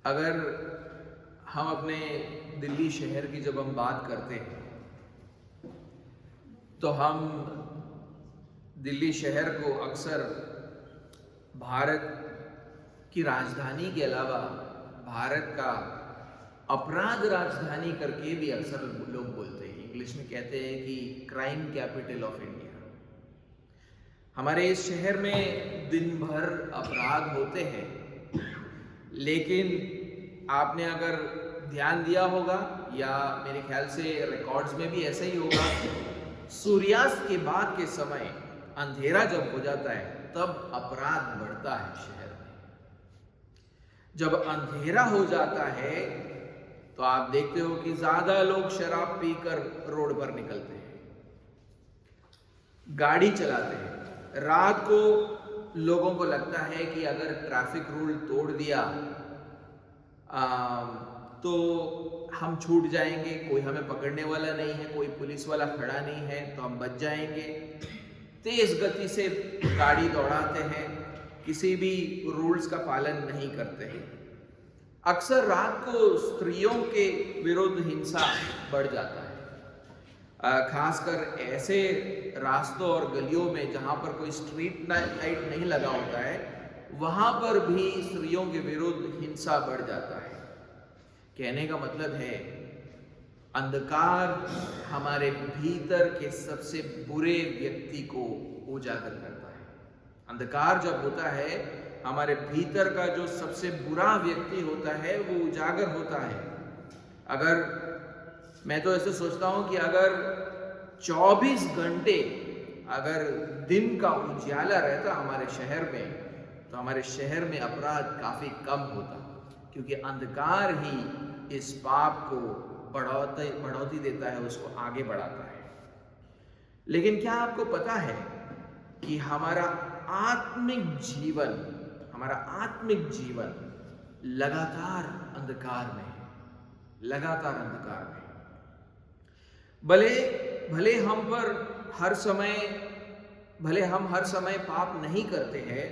अगर हम अपने दिल्ली शहर की जब हम बात करते हैं तो हम दिल्ली शहर को अक्सर भारत की राजधानी के अलावा भारत का अपराध राजधानी करके भी अक्सर लोग बोलते हैं। इंग्लिश में कहते हैं कि क्राइम कैपिटल ऑफ इंडिया। हमारे इस शहर में दिन भर अपराध होते हैं, लेकिन आपने अगर ध्यान दिया होगा या मेरे ख्याल से रिकॉर्ड्स में भी ऐसा ही होगा, सूर्यास्त के बाद के समय अंधेरा जब हो जाता है तब अपराध बढ़ता है शहर में। जब अंधेरा हो जाता है तो आप देखते हो कि ज्यादा लोग शराब पीकर रोड पर निकलते हैं, गाड़ी चलाते हैं। रात को लोगों को लगता है कि अगर ट्रैफिक रूल तोड़ दिया तो हम छूट जाएंगे, कोई हमें पकड़ने वाला नहीं है, कोई पुलिस वाला खड़ा नहीं है तो हम बच जाएंगे। तेज गति से गाड़ी दौड़ाते हैं, किसी भी रूल्स का पालन नहीं करते हैं। अक्सर रात को स्त्रियों के विरुद्ध हिंसा बढ़ जाता है, खासकर ऐसे रास्तों और गलियों में जहां पर कोई स्ट्रीट लाइट नहीं लगा होता है, वहां पर भी स्त्रियों के विरुद्ध हिंसा बढ़ जाता है। कहने का मतलब है अंधकार हमारे भीतर के सबसे बुरे व्यक्ति को उजागर करता है। अंधकार जब होता है, हमारे भीतर का जो सबसे बुरा व्यक्ति होता है वो उजागर होता है। अगर मैं तो ऐसे सोचता हूं कि अगर 24 घंटे अगर दिन का उजाला रहता हमारे शहर में तो हमारे शहर में अपराध काफी कम होता, क्योंकि अंधकार ही इस पाप को बढ़ोतरी देता है, उसको आगे बढ़ाता है। लेकिन क्या आपको पता है कि हमारा आत्मिक जीवन लगातार अंधकार में है, लगातार अंधकार में। भले हम हर समय पाप नहीं करते हैं,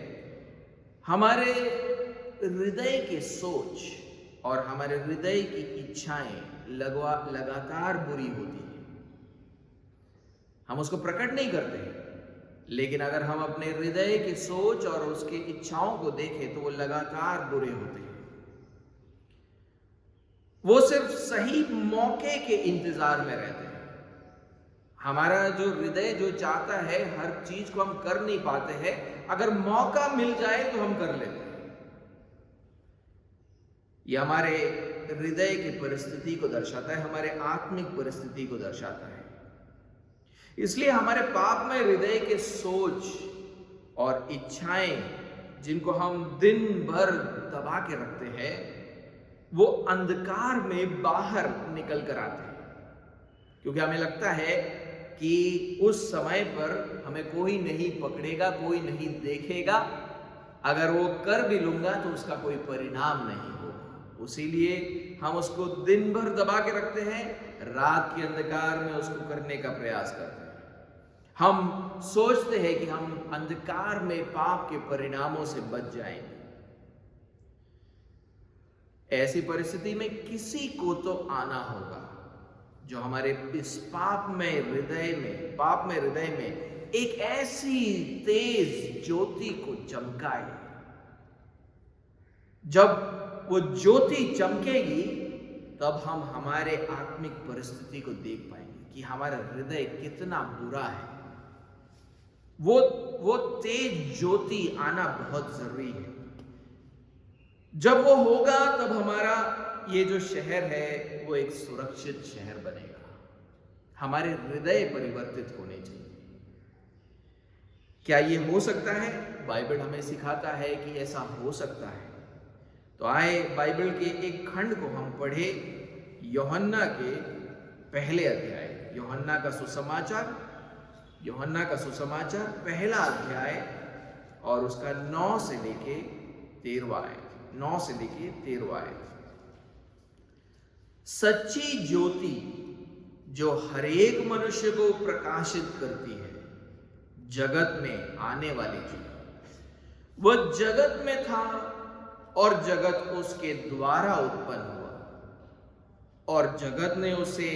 हमारे हृदय के सोच और हमारे हृदय की इच्छाएं लगातार बुरी होती हैं। हम उसको प्रकट नहीं करते, लेकिन अगर हम अपने हृदय के सोच और उसकी इच्छाओं को देखें तो वो लगातार बुरे होते हैं। वो सिर्फ सही मौके के इंतजार में रहते हैं। हमारा जो हृदय जो चाहता है हर चीज को हम कर नहीं पाते हैं, अगर मौका मिल जाए तो हम कर लेते हैं। यह हमारे हृदय की परिस्थिति को दर्शाता है, हमारे आत्मिक परिस्थिति को दर्शाता है। इसलिए हमारे पाप में हृदय के सोच और इच्छाएं जिनको हम दिन भर दबा के रखते हैं, वो अंधकार में बाहर निकल कर आते हैं, क्योंकि हमें लगता है कि उस समय पर हमें कोई नहीं पकड़ेगा, कोई नहीं देखेगा, अगर वो कर भी लूंगा तो उसका कोई परिणाम नहीं होगा। इसीलिए हम उसको दिन भर दबा के रखते हैं, रात के अंधकार में उसको करने का प्रयास करते हैं। हम सोचते हैं कि हम अंधकार में पाप के परिणामों से बच जाएंगे। ऐसी परिस्थिति में किसी को तो आना होगा जो हमारे इस पाप में हृदय में एक ऐसी तेज ज्योति को चमकाए। जब वो ज्योति चमकेगी तब हम हमारे आत्मिक परिस्थिति को देख पाएंगे कि हमारा हृदय कितना बुरा है। वो तेज ज्योति आना बहुत जरूरी है। जब वो होगा तब हमारा ये जो शहर है वो एक सुरक्षित शहर बनेगा। हमारे हृदय परिवर्तित होने चाहिए। क्या ये हो सकता है? बाइबल हमें सिखाता है कि ऐसा हो सकता है। तो आए बाइबल के एक खंड को हम पढ़े, यूहन्ना के पहले अध्याय, यूहन्ना का सुसमाचार पहला अध्याय और उसका 9 से लेके 13वां आयत। सच्ची ज्योति जो हरेक मनुष्य को प्रकाशित करती है, जगत में आने वाली ज्योति। वह जगत में था और जगत उसके द्वारा उत्पन्न हुआ और जगत ने उसे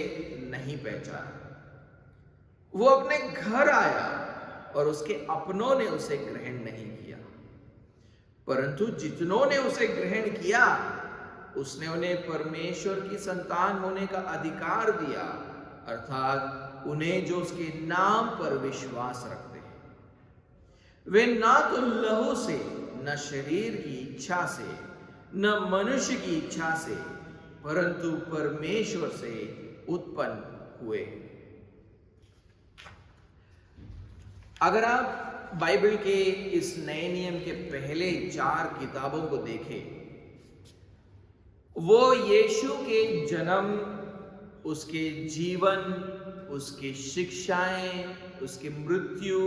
नहीं पहचाना। वो अपने घर आया और उसके अपनों ने उसे ग्रहण नहीं किया, परंतु जितनों ने उसे ग्रहण किया उसने उन्हें परमेश्वर की संतान होने का अधिकार दिया, अर्थात उन्हें जो उसके नाम पर विश्वास रखते हैं। वे ना तो लहू से, न शरीर की इच्छा से, न मनुष्य की इच्छा से, परंतु परमेश्वर से उत्पन्न हुए। अगर आप बाइबल के इस नए नियम के पहले 4 किताबों को देखें, वो यीशु के जन्म, उसके जीवन, उसकी शिक्षाएं, उसकी मृत्यु,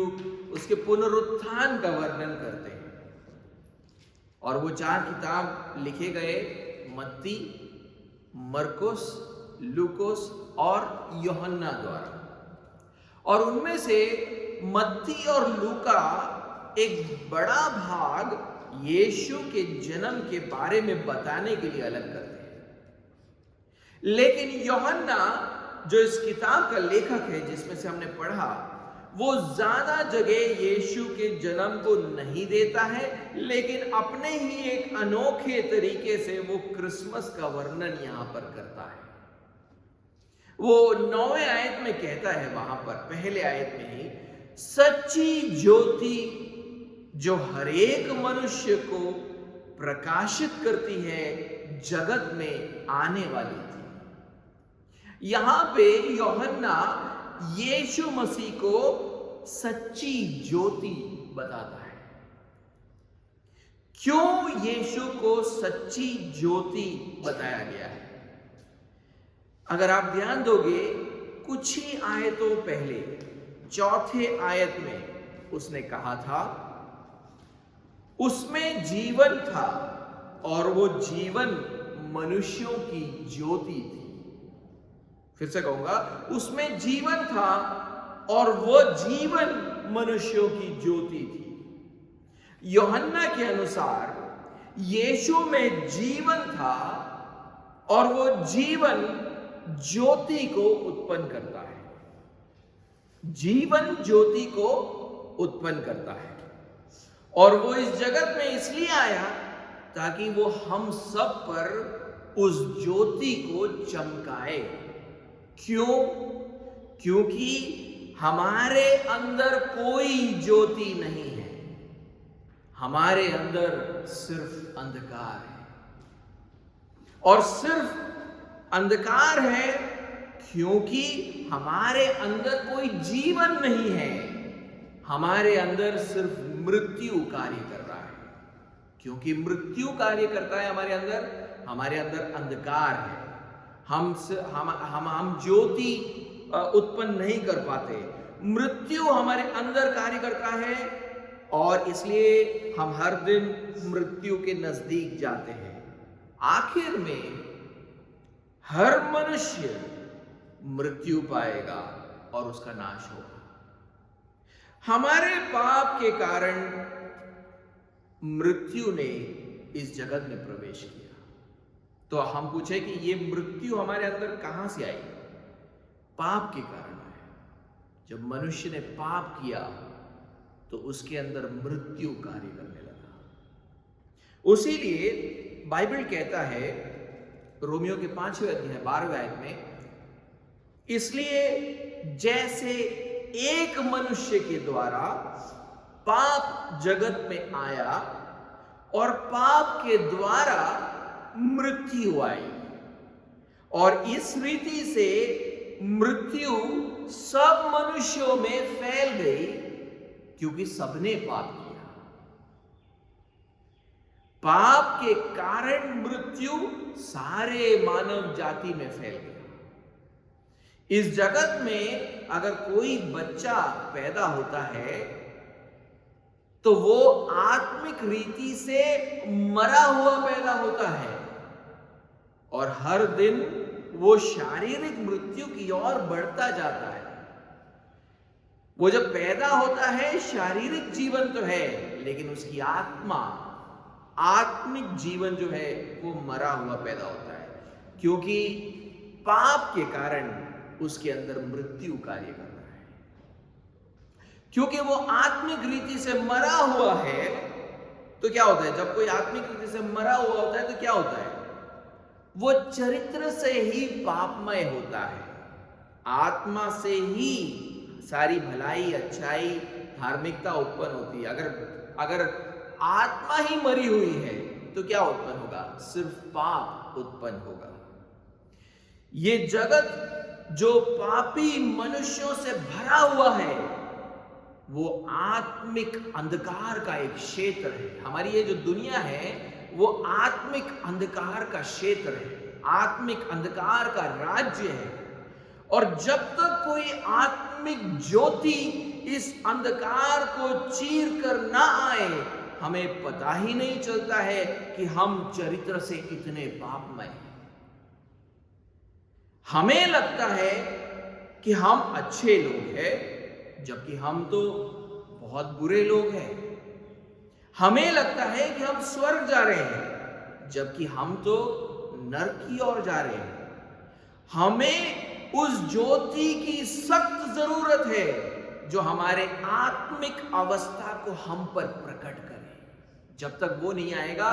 उसके पुनरुत्थान का वर्णन करते हैं। और वो 4 किताब लिखे गए मत्ती, मरकुस, लूकोस और यूहन्ना द्वारा। और उनमें से मत्ती और लूका एक बड़ा भाग यीशु के जन्म के बारे में बताने के लिए अलग करते हैं। लेकिन यूहन्ना जो इस किताब का लेखक है, जिसमें से हमने पढ़ा, वो ज्यादा जगह यीशु के जन्म को नहीं देता है, लेकिन अपने ही एक अनोखे तरीके से वो क्रिसमस का वर्णन यहां पर करता है। वो 9वें आयत में कहता है, वहां पर पहले आयत में ही, सच्ची ज्योति जो हर एक मनुष्य को प्रकाशित करती है जगत में आने वाली थी। यहां पे यूहन्ना यीशु मसीह को सच्ची ज्योति बताता है। क्यों यीशु को सच्ची ज्योति बताया गया है? अगर आप ध्यान दोगे, कुछ ही आयतों पहले 4थे आयत में उसने कहा था, उसमें जीवन था और वो जीवन मनुष्यों की ज्योति थी। फिर से कहूंगा, उसमें जीवन था और वो जीवन मनुष्यों की ज्योति थी। यूहन्ना के अनुसार यीशु में जीवन था और वो जीवन ज्योति को उत्पन्न करता है। जीवन ज्योति को उत्पन्न करता है और वो इस जगत में इसलिए आया ताकि वो हम सब पर उस ज्योति को चमकाए। क्यों? क्योंकि हमारे अंदर कोई ज्योति नहीं है, हमारे अंदर सिर्फ अंधकार है। और सिर्फ अंधकार है क्योंकि हमारे अंदर कोई जीवन नहीं है, हमारे अंदर सिर्फ मृत्यु कार्य कर रहा है। क्योंकि मृत्यु कार्य करता है हमारे अंदर अंधकार है। हम ज्योति उत्पन्न नहीं कर पाते, मृत्यु हमारे अंदर कार्य करता है और इसलिए हम हर दिन मृत्यु के नजदीक जाते हैं। आखिर में हर मनुष्य मृत्यु पाएगा और उसका नाश होगा। हमारे पाप के कारण मृत्यु ने इस जगत में प्रवेश किया। तो हम पूछे कि ये मृत्यु हमारे अंदर कहां से आई? पाप के कारण आया। जब मनुष्य ने पाप किया तो उसके अंदर मृत्यु कार्य करने लगा। उसीलिए बाइबल कहता है रोमियो के 5वें अध्याय 12वें आयत में, इसलिए जैसे एक मनुष्य के द्वारा पाप जगत में आया और पाप के द्वारा मृत्यु आई, और इस रीति से मृत्यु सब मनुष्यों में फैल गई क्योंकि सबने पाप किया। पाप के कारण मृत्यु सारे मानव जाति में फैल गया। इस जगत में अगर कोई बच्चा पैदा होता है तो वो आत्मिक रीति से मरा हुआ पैदा होता है और हर दिन वो शारीरिक मृत्यु की ओर बढ़ता जाता है। वो जब पैदा होता है शारीरिक जीवन तो है, लेकिन उसकी आत्मा आत्मिक जीवन जो है वो मरा हुआ पैदा होता है, क्योंकि पाप के कारण उसके अंदर मृत्यु कार्य कर रहा है। क्योंकि वो आत्मिक रीति से मरा हुआ है, तो क्या होता है, जब कोई आत्मिक रीति से मरा हुआ होता है तो क्या होता है, वो चरित्र से ही पापमय होता है। आत्मा से ही सारी भलाई, अच्छाई, धार्मिकता उत्पन्न होती है। अगर आत्मा ही मरी हुई है तो क्या उत्पन्न होगा, सिर्फ पाप उत्पन्न होगा। ये जगत जो पापी मनुष्यों से भरा हुआ है, वो आत्मिक अंधकार का एक क्षेत्र है। हमारी ये जो दुनिया है वो आत्मिक अंधकार का क्षेत्र है, आत्मिक अंधकार का राज्य है। और जब तक कोई आत्मिक ज्योति इस अंधकार को चीर कर ना आए, हमें पता ही नहीं चलता है कि हम चरित्र से कितने पापमय हैं। हमें लगता है कि हम अच्छे लोग हैं, जबकि हम तो बहुत बुरे लोग हैं। हमें लगता है कि हम स्वर्ग जा रहे हैं, जबकि हम तो नरक की ओर जा रहे हैं। हमें उस ज्योति की सख्त जरूरत है जो हमारे आत्मिक अवस्था को हम पर प्रकट करे। जब तक वो नहीं आएगा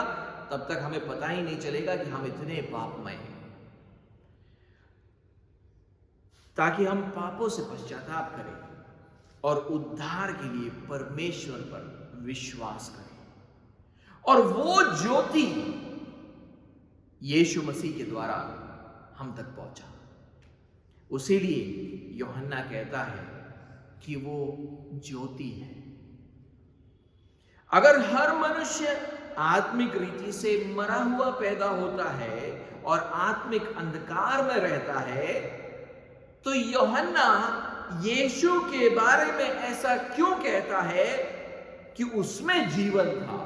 तब तक हमें पता ही नहीं चलेगा कि हम इतने पापमय हैं। ताकि हम पापों से पश्चाताप करें और उद्धार के लिए परमेश्वर पर विश्वास करें। और वो ज्योति यीशु मसीह के द्वारा हम तक पहुंचा। उसीलिए यूहन्ना कहता है कि वो ज्योति है। अगर हर मनुष्य आत्मिक रीति से मरा हुआ पैदा होता है और आत्मिक अंधकार में रहता है, तो यूहन्ना यीशु के बारे में ऐसा क्यों कहता है कि उसमें जीवन था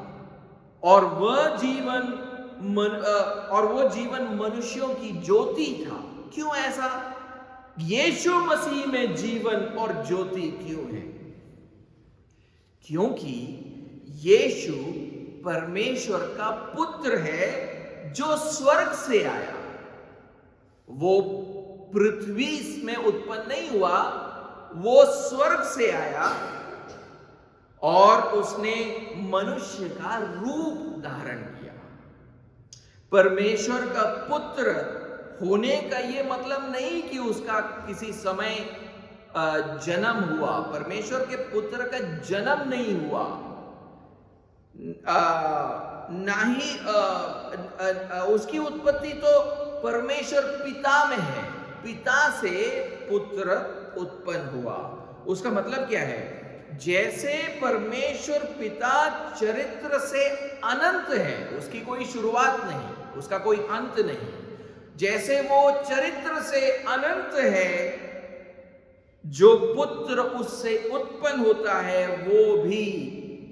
और वह जीवन मनुष्यों की ज्योति था? क्यों ऐसा? यीशु मसीह में जीवन और ज्योति क्यों है? क्योंकि यीशु परमेश्वर का पुत्र है जो स्वर्ग से आया। वो पृथ्वी में उत्पन्न नहीं हुआ, वो स्वर्ग से आया और उसने मनुष्य का रूप धारण किया। परमेश्वर का पुत्र होने का यह मतलब नहीं कि उसका किसी समय जन्म हुआ। परमेश्वर के पुत्र का जन्म नहीं हुआ, ना ही उसकी उत्पत्ति तो परमेश्वर पिता में है। पिता से पुत्र उत्पन्न हुआ। उसका मतलब क्या है? जैसे परमेश्वर पिता चरित्र से अनंत है, उसकी कोई शुरुआत नहीं, उसका कोई अंत नहीं, जैसे वो चरित्र से अनंत है, जो पुत्र उससे उत्पन्न होता है वो भी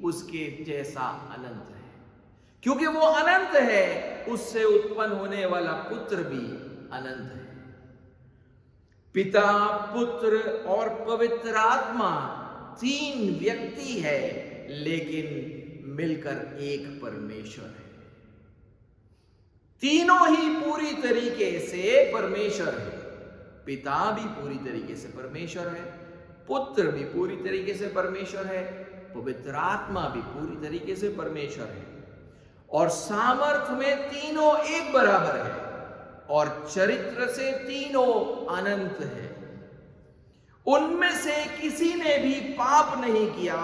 उसके जैसा अनंत है। क्योंकि वो अनंत है, उससे उत्पन्न होने वाला पुत्र भी अनंत है। पिता, पुत्र और पवित्र आत्मा तीन व्यक्ति है, लेकिन मिलकर एक परमेश्वर है। तीनों ही पूरी तरीके से परमेश्वर है। पिता भी पूरी तरीके से परमेश्वर है, पुत्र भी पूरी तरीके से परमेश्वर है, पवित्र आत्मा भी पूरी तरीके से परमेश्वर है। और सामर्थ्य में तीनों एक बराबर है और चरित्र से तीनों अनंत है। उनमें से किसी ने भी पाप नहीं किया,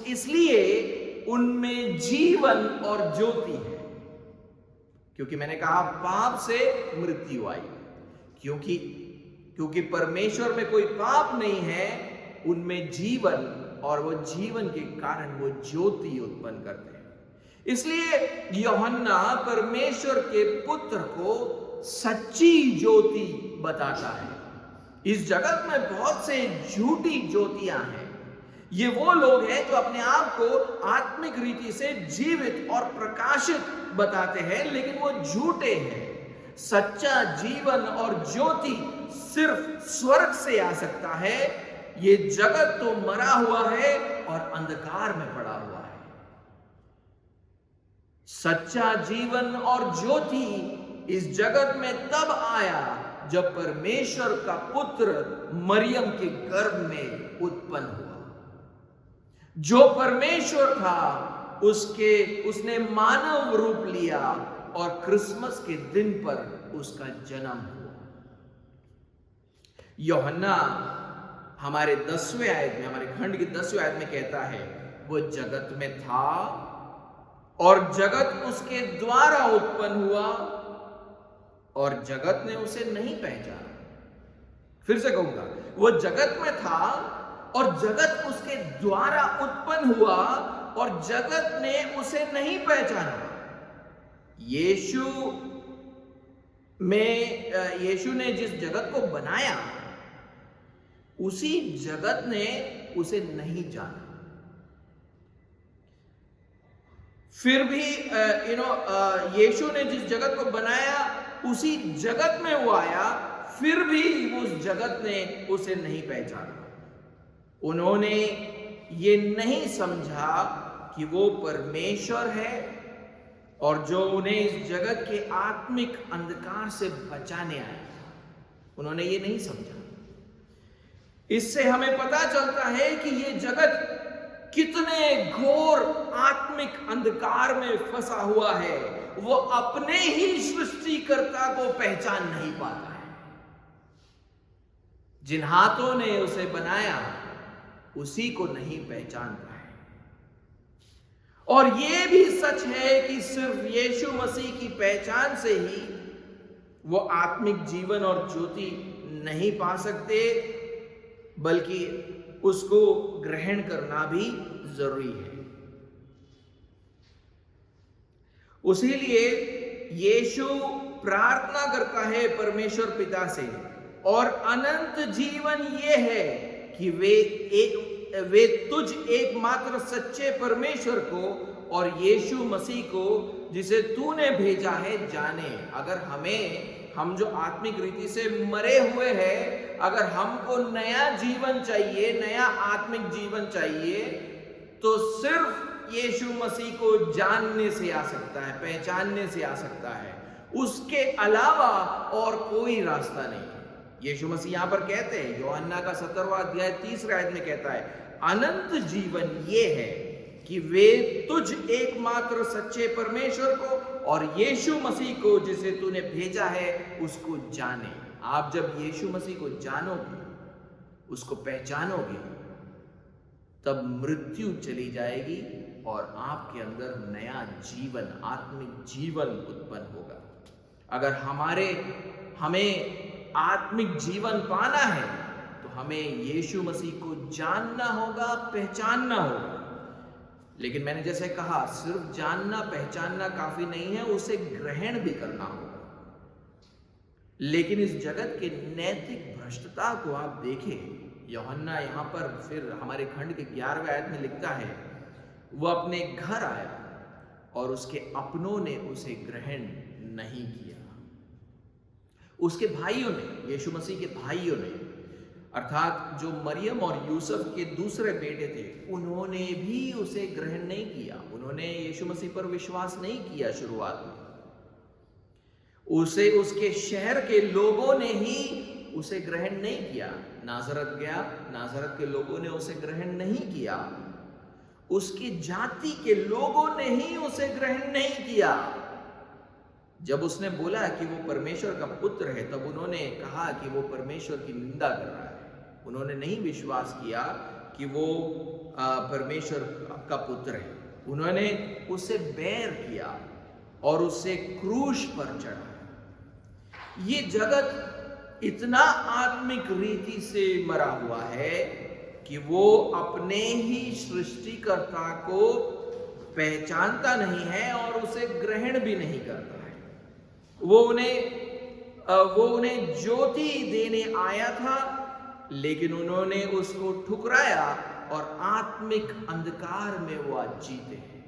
इसलिए उनमें जीवन और ज्योति है। क्योंकि मैंने कहा पाप से मृत्यु आई, क्योंकि परमेश्वर में कोई पाप नहीं है, उनमें जीवन, और वो जीवन के कारण वो ज्योति उत्पन्न करते हैं। इसलिए यूहन्ना परमेश्वर के पुत्र को सच्ची ज्योति बताता है। इस जगत में बहुत से झूठी ज्योतियां हैं। ये वो लोग हैं जो अपने आप को आत्मिक रीति से जीवित और प्रकाशित बताते हैं, लेकिन वो झूठे हैं। सच्चा जीवन और ज्योति सिर्फ स्वर्ग से आ सकता है। ये जगत तो मरा हुआ है और अंधकार में पड़ा हुआ है। सच्चा जीवन और ज्योति इस जगत में तब आया जब परमेश्वर का पुत्र मरियम के गर्भ में उत्पन्न हुआ। जो परमेश्वर था उसने मानव रूप लिया और क्रिसमस के दिन पर उसका जन्म हुआ। यूहन्ना हमारे 10वें आयत में, हमारे खंड की 10वें आयत में कहता है, वो जगत में था और जगत उसके द्वारा उत्पन्न हुआ और जगत ने उसे नहीं पहचाना। फिर से कहूंगा, वो जगत में था और जगत उसके द्वारा उत्पन्न हुआ और जगत ने उसे नहीं पहचाना। यीशु ने जिस जगत को बनाया उसी जगत ने उसे नहीं जाना। फिर भी यीशु ने जिस जगत को बनाया उसी जगत में वो आया, फिर भी उस जगत ने उसे नहीं पहचाना। उन्होंने ये नहीं समझा कि वो परमेश्वर है और जो उन्हें इस जगत के आत्मिक अंधकार से बचाने आया था, उन्होंने ये नहीं समझा। इससे हमें पता चलता है कि ये जगत कितने घोर आत्मिक अंधकार में फंसा हुआ है। वो अपने ही सृष्टिकर्ता को पहचान नहीं पाता है। जिन हाथों ने उसे बनाया उसी को नहीं पहचानता है। और यह भी सच है कि सिर्फ यीशु मसीह की पहचान से ही वो आत्मिक जीवन और ज्योति नहीं पा सकते, बल्कि उसको ग्रहण करना भी जरूरी है। उसीलिए यीशु प्रार्थना करता है परमेश्वर पिता से, और अनंत जीवन ये है कि वे तुझ एकमात्र सच्चे परमेश्वर को और यीशु मसीह को जिसे तूने भेजा है जाने। अगर हम जो आत्मिक रीति से मरे हुए हैं, अगर हमको नया जीवन चाहिए, नया आत्मिक जीवन चाहिए, तो सिर्फ यीशु मसीह को जानने से आ सकता है, पहचानने से आ सकता है। उसके अलावा और कोई रास्ता नहीं। यीशु मसीह यहां पर कहते हैं, यूहन्ना का 17वां अध्याय 30 आयत में कहता है, अनंत जीवन ये है कि वे तुझ एकमात्र सच्चे परमेश्वर को और यीशु मसीह को जिसे तूने भेजा है उसको जाने। आप जब यीशु मसीह को जानोगे, उसको पहचानोगे, तब मृत्यु चली जाएगी और आपके अंदर नया जीवन, आत्मिक जीवन उत्पन्न होगा। अगर हमें आत्मिक जीवन पाना है तो हमें यीशु मसीह को जानना होगा, पहचानना होगा। लेकिन मैंने जैसे कहा, सिर्फ जानना पहचानना काफी नहीं है, उसे ग्रहण भी करना होगा। लेकिन इस जगत के नैतिक भ्रष्टता को आप देखें। यूहन्ना यहां पर फिर हमारे खंड के 11वें आयत में लिखता है, वो अपने घर आया और उसके अपनों ने उसे ग्रहण नहीं किया। उसके भाइयों ने, यीशु मसीह के भाइयों ने, अर्थात जो मरियम और यूसुफ के दूसरे बेटे थे, उन्होंने भी उसे ग्रहण नहीं किया। उन्होंने यीशु मसीह पर विश्वास नहीं किया शुरुआत में। उसे उसके शहर के लोगों ने ही उसे ग्रहण नहीं किया। नाजरत गया, नाजरत के लोगों ने उसे ग्रहण नहीं किया। उसकी जाति के लोगों ने ही उसे ग्रहण नहीं किया। जब उसने बोला कि वो परमेश्वर का पुत्र है, तब उन्होंने कहा कि वो परमेश्वर की निंदा कर रहा है। उन्होंने नहीं विश्वास किया कि वो परमेश्वर का पुत्र है। उन्होंने उससे बैर किया और उससे क्रूस पर चढ़ा। ये जगत इतना आत्मिक रीति से मरा हुआ है कि वो अपने ही सृष्टिकर्ता को पहचानता नहीं है और उसे ग्रहण भी नहीं करता है। वो उन्हें ज्योति देने आया था, लेकिन उन्होंने उसको ठुकराया और आत्मिक अंधकार में वो आज जीते हैं।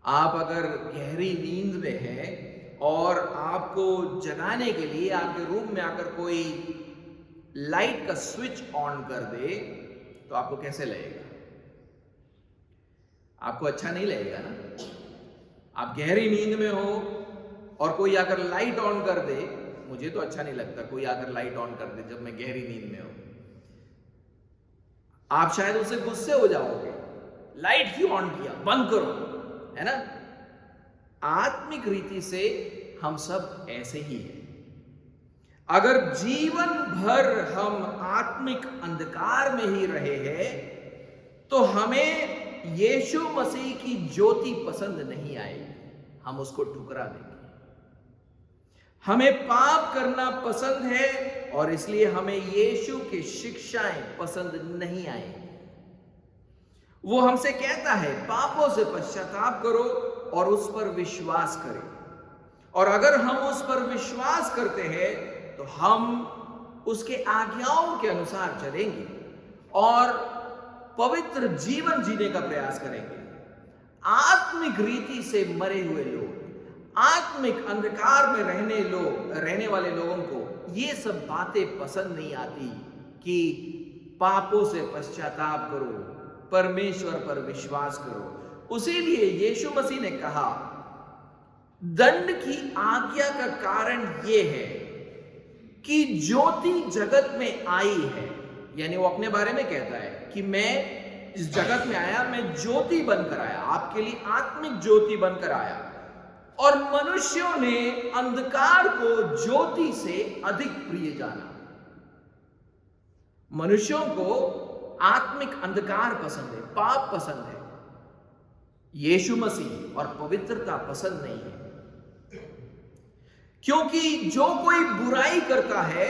आप अगर गहरी नींद में हैं और आपको जगाने के लिए आपके रूम में आकर कोई लाइट का स्विच ऑन कर दे, तो आपको कैसे लगेगा? आपको अच्छा नहीं लगेगा ना। आप गहरी नींद में हो और कोई आकर लाइट ऑन कर दे, मुझे तो अच्छा नहीं लगता कोई आकर लाइट ऑन कर दे जब मैं गहरी नींद में हूं, आप शायद उससे गुस्से हो जाओगे, लाइट क्यों ऑन किया, बंद करो, है ना। आत्मिक रीति से हम सब ऐसे ही हैं। अगर जीवन भर हम आत्मिक अंधकार में ही रहे हैं तो हमें यीशु मसीह की ज्योति पसंद नहीं आएगी, हम उसको ठुकरा देंगे। हमें पाप करना पसंद है और इसलिए हमें यीशु की शिक्षाएं पसंद नहीं आएंगी। वो हमसे कहता है पापों से पश्चाताप करो और उस पर विश्वास करें, और अगर हम उस पर विश्वास करते हैं तो हम उसके आज्ञाओं के अनुसार चलेंगे और पवित्र जीवन जीने का प्रयास करेंगे। आत्मिक रीति से मरे हुए लोग, आत्मिक अंधकार में रहने वाले लोगों को ये सब बातें पसंद नहीं आती कि पापों से पश्चाताप करो, परमेश्वर पर विश्वास करो। उसीलिए यीशु मसीह ने कहा दंड की आज्ञा का कारण यह है कि ज्योति जगत में आई है, यानी वो अपने बारे में कहता है कि मैं इस जगत में आया, मैं ज्योति बनकर आया, आपके लिए आत्मिक ज्योति बनकर आया, और मनुष्यों ने अंधकार को ज्योति से अधिक प्रिय जाना। मनुष्यों को आत्मिक अंधकार पसंद है, पाप पसंद है, यीशु मसीह और पवित्रता पसंद नहीं है। क्योंकि जो कोई बुराई करता है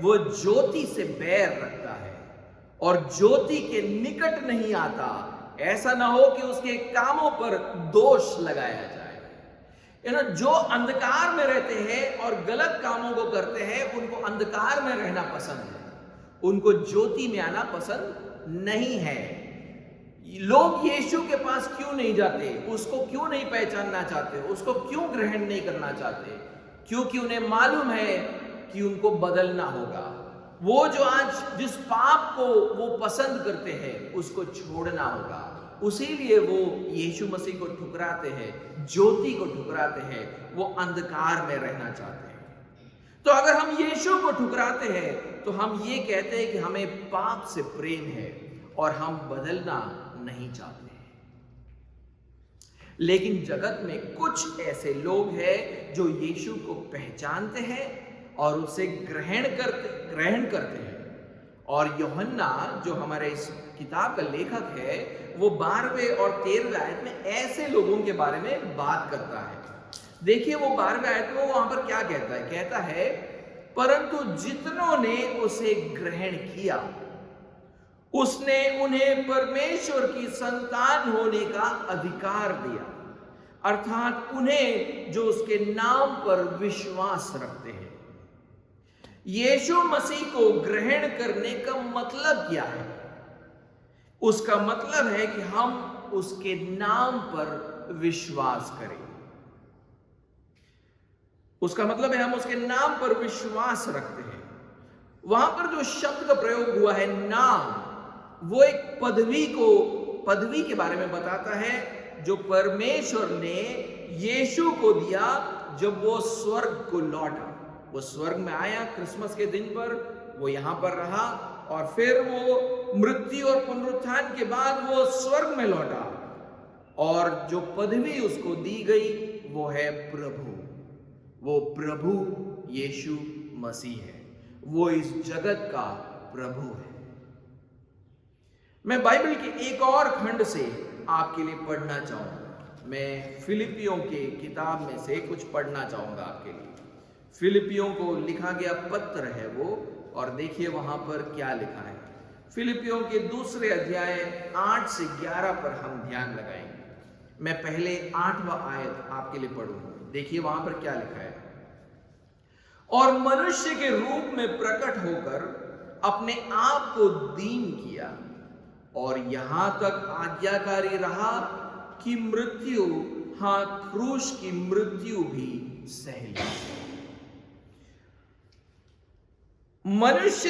वो ज्योति से बैर रखता है और ज्योति के निकट नहीं आता, ऐसा ना हो कि उसके कामों पर दोष लगाया जाए। जो अंधकार में रहते हैं और गलत कामों को करते हैं उनको अंधकार में रहना पसंद है, उनको ज्योति में आना पसंद नहीं है। लोग यीशु के पास क्यों नहीं जाते, उसको क्यों नहीं पहचानना चाहते, उसको क्यों ग्रहण नहीं करना चाहते? क्योंकि उन्हें मालूम है कि उनको बदलना होगा। वो जो आज जिस पाप को वो पसंद करते हैं उसको छोड़ना होगा। उसीलिए वो यीशु मसीह को ठुकराते हैं, ज्योति को ठुकराते हैं, वो अंधकार में रहना चाहते हैं। तो अगर हम यीशु को ठुकराते हैं तो हम ये कहते हैं कि हमें पाप से प्रेम है और हम बदलना नहीं चाहते। लेकिन जगत में कुछ ऐसे लोग हैं जो यीशु को पहचानते हैं और उसे ग्रहण करते हैं। और यूहन्ना जो हमारे इस किताब का लेखक है वो 12वें और 13वें आयत में ऐसे लोगों के बारे में बात करता है। देखिए वो 12वें आयत में वो वहां पर क्या कहता है, कहता है परंतु जितनों ने उसे ग्रहण किया उसने उन्हें परमेश्वर की संतान होने का अधिकार दिया, अर्थात उन्हें जो उसके नाम पर विश्वास रखते हैं। यीशु मसीह को ग्रहण करने का मतलब क्या है? उसका मतलब है कि हम उसके नाम पर विश्वास करें। उसका मतलब है हम उसके नाम पर विश्वास रखते हैं। वहां पर जो शब्द का प्रयोग हुआ है नाम, वो एक पदवी के बारे में बताता है जो परमेश्वर ने यीशु को दिया जब वो स्वर्ग को लौटा। वो स्वर्ग में आया क्रिसमस के दिन पर, वो यहां पर रहा और फिर वो मृत्यु और पुनरुत्थान के बाद वो स्वर्ग में लौटा, और जो पदवी उसको दी गई वो है प्रभु। वो प्रभु यीशु मसीह है, वो इस जगत का प्रभु है। मैं बाइबल के एक और खंड से आपके लिए पढ़ना चाहूंगा। मैं फिलिपियों के किताब में से कुछ पढ़ना चाहूंगा आपके लिए। फिलिपियों को लिखा गया पत्र है वो, और देखिए वहां पर क्या लिखा है। फिलिपियों के 2 अध्याय 8 से 11 पर हम ध्यान लगाएंगे। मैं पहले 8वां आयत आपके लिए पढ़ूंगा। देखिए वहां पर क्या लिखा है। और मनुष्य के रूप में प्रकट होकर अपने आप को दीन किया और यहां तक आज्ञाकारी रहा कि मृत्यु, हां क्रूस की मृत्यु भी सह ली। मनुष्य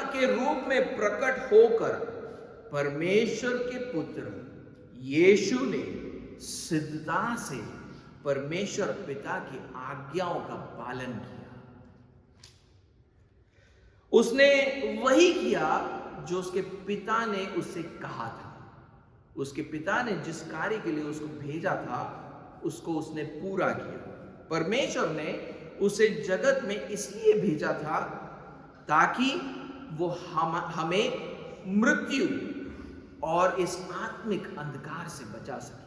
के रूप में प्रकट होकर परमेश्वर के पुत्र यीशु ने सिद्धता से परमेश्वर पिता की आज्ञाओं का पालन किया। उसने वही किया जो उसके पिता ने उससे कहा था। उसके पिता ने जिस कार्य के लिए उसको भेजा था उसको उसने पूरा किया। परमेश्वर ने उसे जगत में इसलिए भेजा था ताकि वो हमें मृत्यु और इस आत्मिक अंधकार से बचा सके।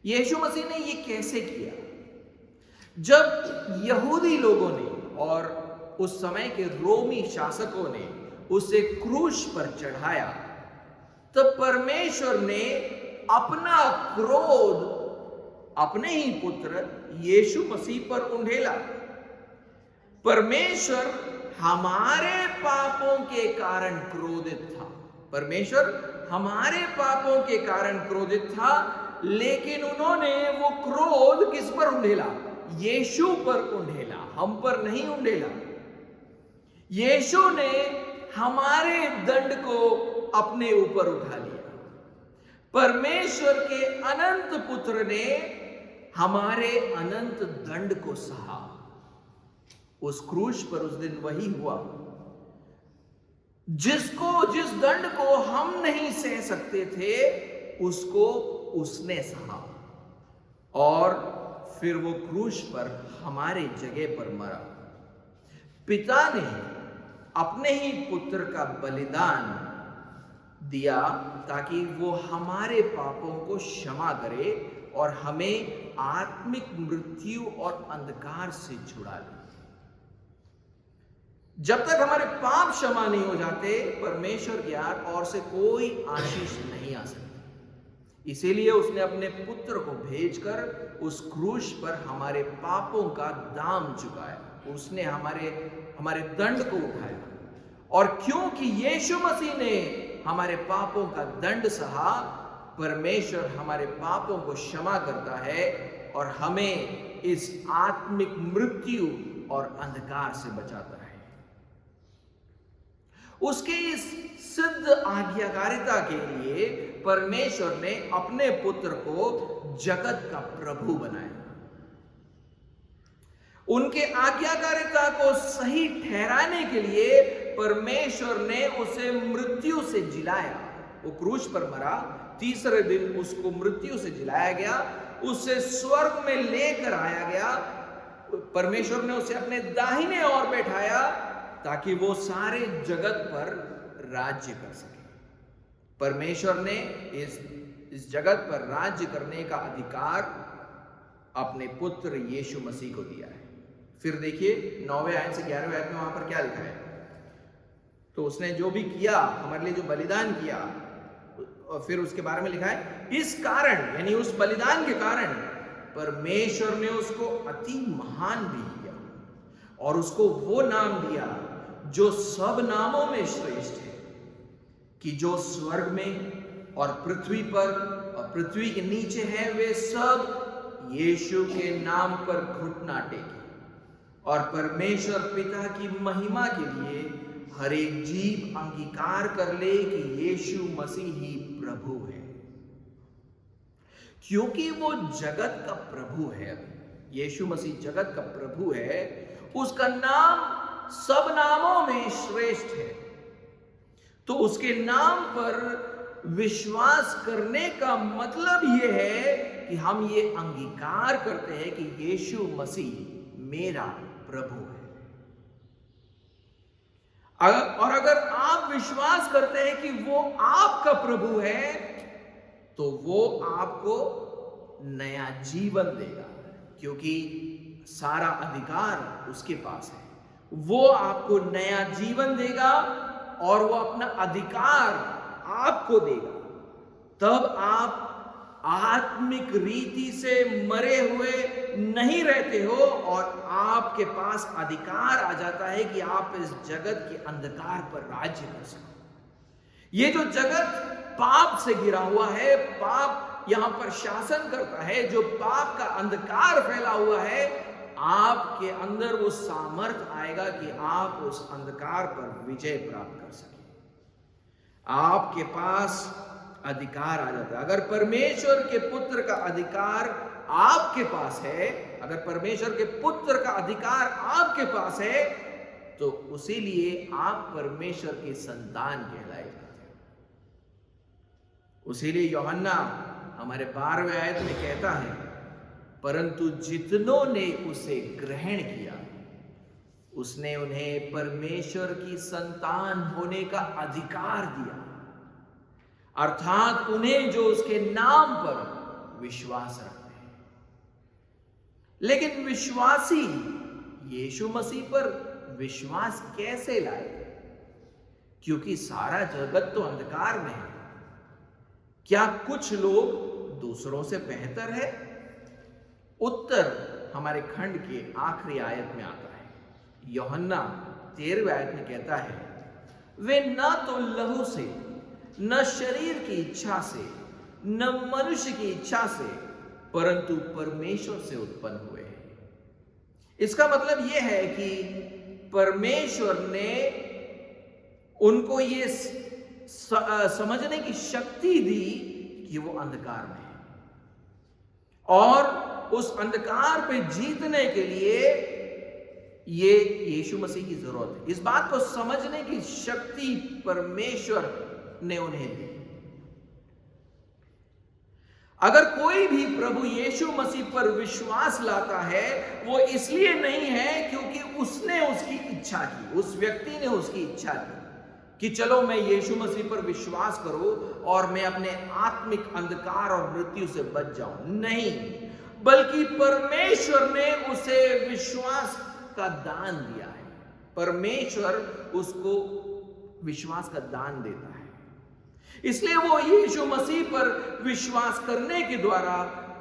यीशु मसीह ने ये कैसे किया? जब यहूदी लोगों ने और उस समय के रोमी शासकों ने उसे क्रूस पर चढ़ाया, तब परमेश्वर ने अपना क्रोध अपने ही पुत्र यीशु मसीह पर उंडेला। परमेश्वर हमारे पापों के कारण क्रोधित था। परमेश्वर हमारे पापों के कारण क्रोधित था, लेकिन उन्होंने वो क्रोध किस पर उंडेला? यीशु पर उंडेला, हम पर नहीं उंडेला। यीशु ने हमारे दंड को अपने ऊपर उठा लिया। परमेश्वर के अनंत पुत्र ने हमारे अनंत दंड को सहा। उस क्रूस पर उस दिन वही हुआ। जिस दंड को हम नहीं सह सकते थे उसको उसने सहा और फिर वो क्रूस पर हमारे जगह पर मरा। पिता ने अपने ही पुत्र का बलिदान दिया ताकि वो हमारे पापों को क्षमा करे और हमें आत्मिक मृत्यु और अंधकार से छुड़ा ले। जब तक हमारे पाप क्षमा नहीं हो जाते, परमेश्वर की ओर से कोई आशीष नहीं आ सकती। इसीलिए उसने अपने पुत्र को भेजकर उस क्रूस पर हमारे पापों का दाम चुकाया। उसने हमारे दंड को उठाया। और क्योंकि यीशु मसीह ने हमारे पापों का दंड सहा, परमेश्वर हमारे पापों को क्षमा करता है और हमें इस आत्मिक मृत्यु और अंधकार से बचाता है। उसके इस सिद्ध आज्ञाकारिता के लिए परमेश्वर ने अपने पुत्र को जगत का प्रभु बनाया। उनके आज्ञाकारिता को सही ठहराने के लिए परमेश्वर ने उसे मृत्यु से जिलाया। वो क्रूस पर मरा, तीसरे दिन उसको मृत्यु से जिलाया गया, उसे स्वर्ग में लेकर आया गया। परमेश्वर ने उसे अपने दाहिने ओर बैठाया ताकि वो सारे जगत पर राज्य कर सके। परमेश्वर ने इस जगत पर राज्य करने का अधिकार अपने पुत्र यीशु मसीह को दिया है। फिर देखिए 9वें आयत से 11वें आयत में वहां पर क्या लिखा है? तो उसने जो भी किया, हमारे लिए जो बलिदान किया, और फिर उसके बारे में लिखा है, इस कारण यानी उस बलिदान के कारण परमेश्वर ने उसको अति महान भी किया और उसको वो नाम दिया जो सब नामों में श्रेष्ठ है, कि जो स्वर्ग में और पृथ्वी पर और पृथ्वी के नीचे है वे सब यीशु के नाम पर घुटना टेके और परमेश्वर पिता की महिमा के लिए हर एक जीव अंगीकार कर ले कि यीशु मसीह ही प्रभु है। क्योंकि वो जगत का प्रभु है, यीशु मसीह जगत का प्रभु है, उसका नाम सब नामों में श्रेष्ठ है। तो उसके नाम पर विश्वास करने का मतलब यह है कि हम ये अंगीकार करते हैं कि यीशु मसीह मेरा प्रभु है। और अगर आप विश्वास करते हैं कि वो आपका प्रभु है, तो वो आपको नया जीवन देगा, क्योंकि सारा अधिकार उसके पास है। वो आपको नया जीवन देगा और वो अपना अधिकार आपको देगा। तब आप आत्मिक रीति से मरे हुए नहीं रहते हो और आपके पास अधिकार आ जाता है कि आप इस जगत के अंधकार पर राज्य कर सको। ये जो जगत पाप से घिरा हुआ है, पाप यहां पर शासन करता है, जो पाप का अंधकार फैला हुआ है, आपके अंदर वो सामर्थ आएगा कि आप उस अंधकार पर विजय प्राप्त कर सके। आपके पास अधिकार आ जाता है। अगर परमेश्वर के पुत्र का अधिकार आपके पास है, अगर परमेश्वर के पुत्र का अधिकार आपके पास है, तो उसी लिए आप परमेश्वर के संतान कहलाए जाते हैं। उसी लिए यूहन्ना हमारे 12वें आयत में कहता है, परंतु जितनों ने उसे ग्रहण किया, उसने उन्हें परमेश्वर की संतान होने का अधिकार दिया, अर्थात उन्हें जो उसके नाम पर विश्वास रखते हैं। लेकिन विश्वासी यीशु मसीह पर विश्वास कैसे लाए? क्योंकि सारा जगत तो अंधकार में है। क्या कुछ लोग दूसरों से बेहतर है? उत्तर हमारे खंड के आखिरी आयत में आता है। यूहन्ना 13वें आयत में कहता है, वे न तो लहू से, न शरीर की इच्छा से, न मनुष्य की इच्छा से, परंतु परमेश्वर से उत्पन्न हुए हैं। इसका मतलब यह है कि परमेश्वर ने उनको ये समझने की शक्ति दी कि वो अंधकार में है, और उस अंधकार पे जीतने के लिए ये यीशु मसीह की जरूरत है। इस बात को समझने की शक्ति परमेश्वर ने उन्हें दी। अगर कोई भी प्रभु यीशु मसीह पर विश्वास लाता है, वो इसलिए नहीं है क्योंकि उसने उसकी इच्छा की, उस व्यक्ति ने उसकी इच्छा की कि चलो मैं यीशु मसीह पर विश्वास करूं और मैं अपने आत्मिक अंधकार और मृत्यु से बच जाऊं। नहीं, बल्कि परमेश्वर ने उसे विश्वास का दान दिया है। परमेश्वर उसको विश्वास का दान देता है। इसलिए वो यीशु मसीह पर विश्वास करने के द्वारा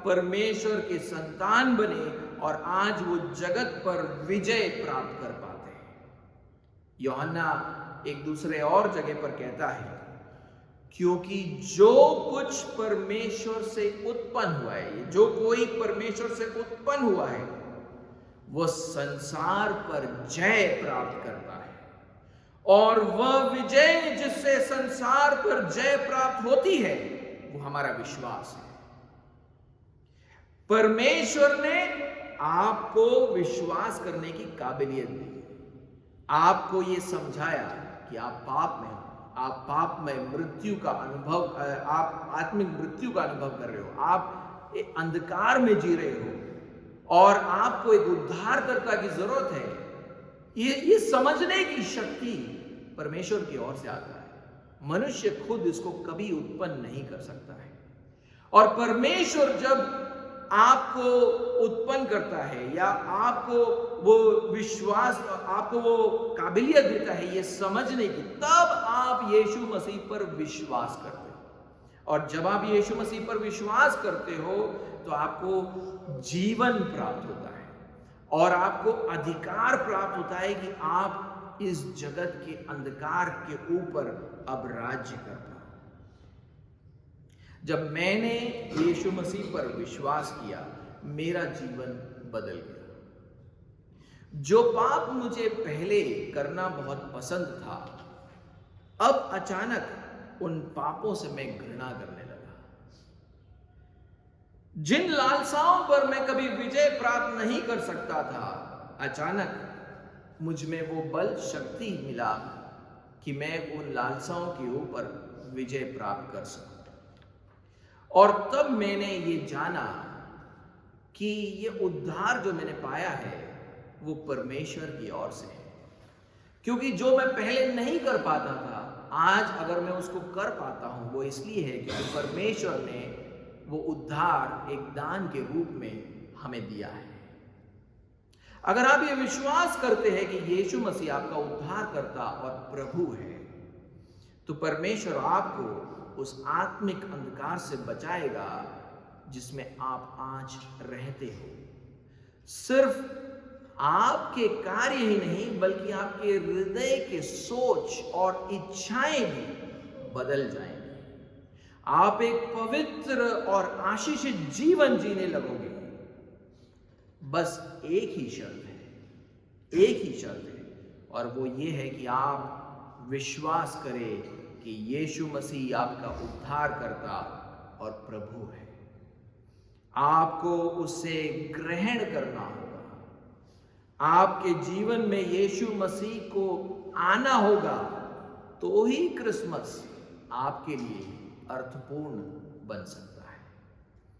परमेश्वर के संतान बने और आज वो जगत पर विजय प्राप्त कर पाते हैं। यूहन्ना एक दूसरे और जगह पर कहता है, क्योंकि जो कुछ परमेश्वर से उत्पन्न हुआ है, जो कोई परमेश्वर से उत्पन्न हुआ है, वो संसार पर जय प्राप्त करता है, और वह विजय जिससे संसार पर जय प्राप्त होती है वो हमारा विश्वास है। परमेश्वर ने आपको विश्वास करने की काबिलियत दी, आपको यह समझाया कि आप पाप में हो, आप पाप में मृत्यु का अनुभव, आप आत्मिक मृत्यु का अनुभव कर रहे हो, आप एक अंधकार में जी रहे हो और आपको एक उद्धारकर्ता की जरूरत है। ये समझने की शक्ति परमेश्वर की ओर से आता है। मनुष्य खुद इसको कभी उत्पन्न नहीं कर सकता है, और परमेश्वर जब आपको उत्पन्न करता है या आपको वो विश्वास, आपको वो काबिलियत देता है ये समझने की, तब आप यीशु मसीह पर विश्वास करते हो। और जब आप यीशु मसीह पर विश्वास करते हो तो आपको जीवन प्राप्त होता है और आपको अधिकार प्राप्त होता है कि आप इस जगत के अंधकार के ऊपर अब राज्य कर पाओ। जब मैंने यीशु मसीह पर विश्वास किया, मेरा जीवन बदल गया। जो पाप मुझे पहले करना बहुत पसंद था, अब अचानक उन पापों से मैं घृणा करने लगा। जिन लालसाओं पर मैं कभी विजय प्राप्त नहीं कर सकता था, अचानक मुझ में वो बल शक्ति मिला कि मैं उन लालसाओं के ऊपर विजय प्राप्त कर सकूं। और तब मैंने ये जाना कि ये उद्धार जो मैंने पाया है वो परमेश्वर की ओर से है, क्योंकि जो मैं पहले नहीं कर पाता था, आज अगर मैं उसको कर पाता हूं, वो इसलिए है क्योंकि परमेश्वर ने वो उद्धार एक दान के रूप में हमें दिया है। अगर आप ये विश्वास करते हैं कि यीशु मसीह आपका उद्धारकर्ता और प्रभु है, तो परमेश्वर आपको उस आत्मिक अंधकार से बचाएगा जिसमें आप आज रहते हो। सिर्फ आपके कार्य ही नहीं, बल्कि आपके हृदय के सोच और इच्छाएं भी बदल जाएंगी। आप एक पवित्र और आशीषित जीवन जीने लगोगे। बस एक ही शर्त है, एक ही शर्त है, और वो ये है कि आप विश्वास करें कि यीशु मसीह आपका उद्धारकर्ता और प्रभु है। आपको उसे ग्रहण करना होगा। आपके जीवन में यीशु मसीह को आना होगा, तो ही क्रिसमस आपके लिए अर्थपूर्ण बन सकता है।